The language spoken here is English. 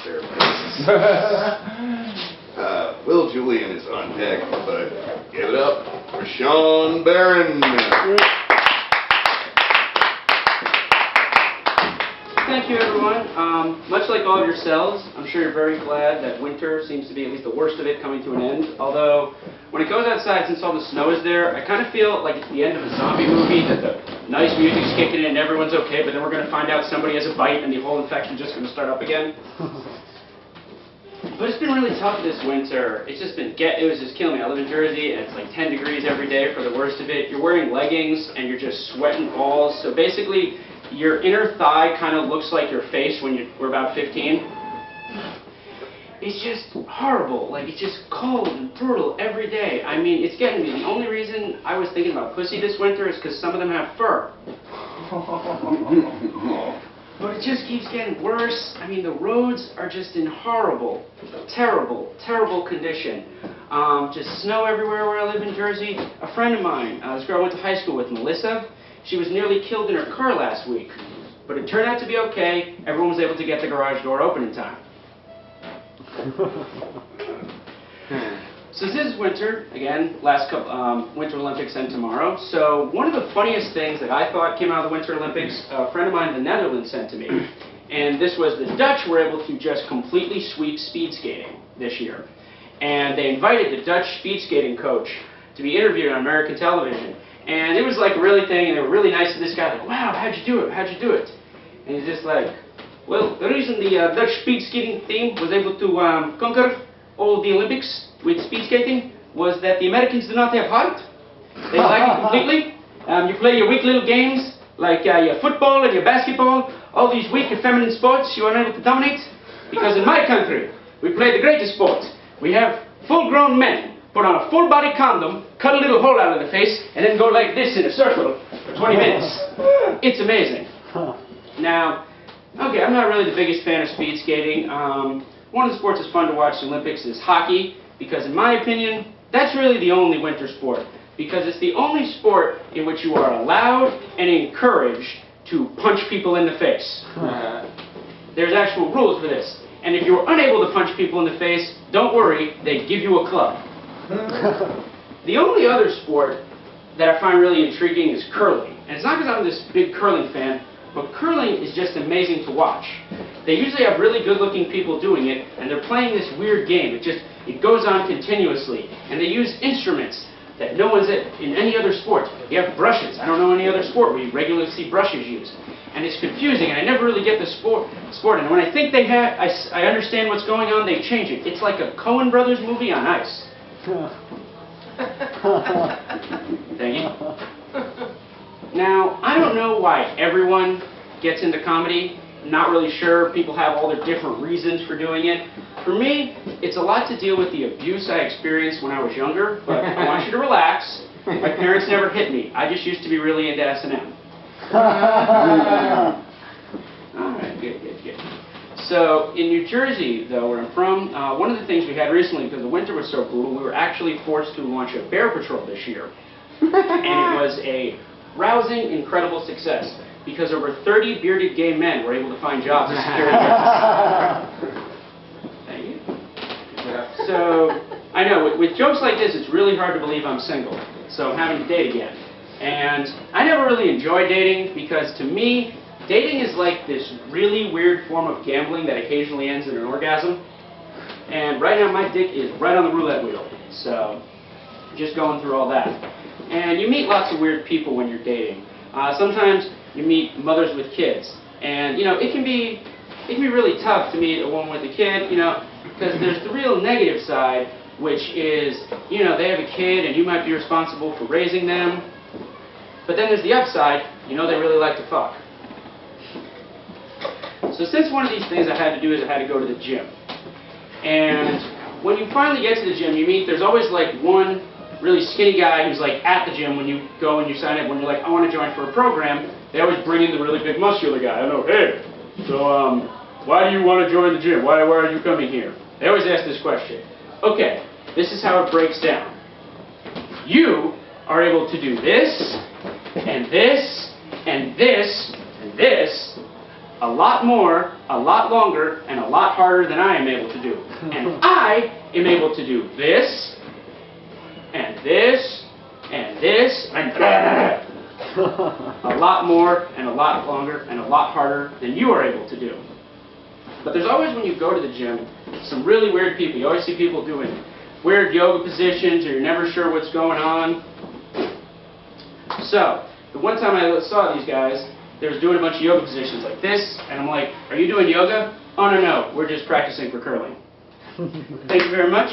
their faces. Will Julian is on deck, but give it up for Shawn Barron. Thank you, everyone. Much like all of yourselves, I'm sure you're very glad that winter seems to be at least the worst of it coming to an end. Although, when it goes outside, since all the snow is there, I kind of feel like it's the end of a zombie movie, that the nice music's kicking in and everyone's okay, but then we're going to find out somebody has a bite and the whole infection's just going to start up again. But it's been really tough this winter. It's just been, it was just killing me. I live in Jersey, and it's like 10 degrees every day for the worst of it. You're wearing leggings, and you're just sweating balls. So basically, your inner thigh kind of looks like your face when you were about 15. It's just horrible. Like, it's just cold and brutal every day. I mean, it's getting me. The only reason I was thinking about pussy this winter is because some of them have fur. But it just keeps getting worse. I mean, the roads are just in horrible, terrible, terrible condition. Just snow everywhere where I live in Jersey. A friend of mine, this girl I went to high school with, Melissa, she was nearly killed in her car last week. But it turned out to be okay. Everyone was able to get the garage door open in time. So this is winter, again, last couple, Winter Olympics end tomorrow. So one of the funniest things that I thought came out of the Winter Olympics, a friend of mine in the Netherlands sent to me. And this was the Dutch were able to just completely sweep speed skating this year. And they invited the Dutch speed skating coach to be interviewed on American television. And it was like a really thing, and they were really nice to this guy, like, wow, how'd you do it? How'd you do it? And he's just like, well, the reason the Dutch speed skating team was able to conquer all the Olympics with speed skating was that the Americans do not have heart. They lack it completely. You play your weak little games, like your football and your basketball, all these weak effeminate sports you are unable to dominate. Because in my country, we play the greatest sport. We have full-grown men put on a full-body condom, cut a little hole out of the face, and then go like this in a circle for 20 minutes. It's amazing. Now, okay, I'm not really the biggest fan of speed skating. One of the sports that's fun to watch the Olympics is hockey, because in my opinion, that's really the only winter sport, because it's the only sport in which you are allowed and encouraged to punch people in the face. There's actual rules for this. And if you're unable to punch people in the face, don't worry, they give you a club. The only other sport that I find really intriguing is curling. And it's not because I'm this big curling fan, but curling is just amazing to watch. They usually have really good-looking people doing it, and they're playing this weird game. It goes on continuously, and they use instruments that no one's in any other sport. You have brushes. I don't know any other sport where you regularly see brushes used. And it's confusing, and I never really get the sport. And when I think I understand what's going on, they change it. It's like a Coen Brothers movie on ice. Thank you. Now, I don't know why everyone gets into comedy. I'm not really sure. People have all their different reasons for doing it. For me, it's a lot to deal with the abuse I experienced when I was younger, but I want you to relax. My parents never hit me. I just used to be really into S&M. Alright, good. So, in New Jersey, though, where I'm from, one of the things we had recently, because the winter was so brutal, we were actually forced to launch a bear patrol this year. And it was a rousing, incredible success, because over 30 bearded gay men were able to find jobs as security guards. Thank you. So, I know, with jokes like this, it's really hard to believe I'm single. So I'm having to date again. And I never really enjoy dating, because to me, dating is like this really weird form of gambling that occasionally ends in an orgasm. And right now, my dick is right on the roulette wheel. So, just going through all that. And you meet lots of weird people when you're dating. Sometimes you meet mothers with kids. And, you know, it can be really tough to meet a woman with a kid, you know, because there's the real negative side, which is, you know, they have a kid and you might be responsible for raising them. But then there's the upside, you know they really like to fuck. So since one of these things I had to do is I had to go to the gym. And when you finally get to the gym, you meet, there's always like one really skinny guy who's like at the gym when you go and you sign up. When you're like, I want to join for a program, they always bring in the really big muscular guy. I know, hey, so why do you want to join the gym? Why are you coming here? They always ask this question. Okay, this is how it breaks down. You are able to do this, and this, and this, and this, a lot more, a lot longer, and a lot harder than I am able to do. And I am able to do this, and this, and this, and a lot more, and a lot longer, and a lot harder than you are able to do. But there's always, when you go to the gym, some really weird people. You always see people doing weird yoga positions, or you're never sure what's going on. So, the one time I saw these guys, they was doing a bunch of yoga positions like this, and I'm like, are you doing yoga? Oh, no, we're just practicing for curling. Thank you very much.